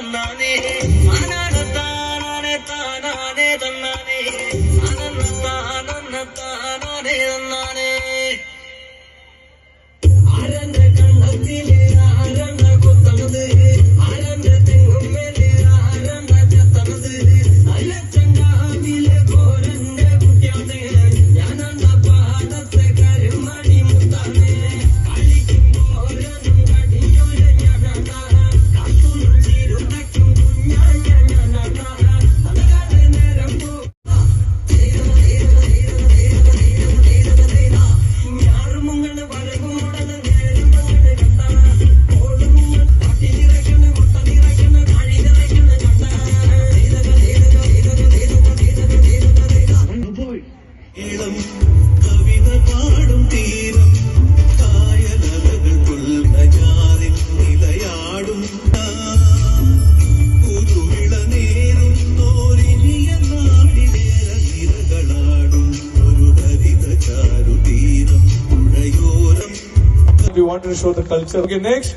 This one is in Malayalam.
തന്നാനേ താനാനെ താനാനെ താനാനെ തന്നാനേ താനന്ന താനന്ന താനാനെ തന്നാനേ ആരന്റെ കണ്ണത്തിലെ ആരണ്ട കുത്തണത് ആരന്റെ തെങ്ങുമ്മേലെ ആരണ്ട ചെത്തണത് അല്ല ചങ്ങാവിലെ കോരന്റെ കുട്ടിയാണ് ഞാനണ്ട പാടത്തെ കരുമണി മുത്താണ് കളിക്കുമ്പോരനും കടിയോര ഞാനണ്ട കാത്തുന്നു ചിരുതയ്ക്കും കുഞ്ഞാഞ്ഞ ഞാനണ്ട അതാതെ നേരം ഞാറുമുങ്ങള് വരകുമുടന്ന് നേരം കണ്ടാണ് ഓടുമുങ്ങൾ പട്ടി നിറയ്ക്കണ മുട്ട നിറയ്ക്കണ കഴി നിറയ്ക്കണ കണ്ട ഇളം കവിത പാടും തീരം കായലകൾ പുൽമജാറിൽ നിലയാടും പുതുവിള നേരുന്നോരിനിയ നാടിനേര നിരകളാടും ഒരു ഹരിത ചാരുതീരം പുഴയോരം. We wanted to show the culture. Okay, next.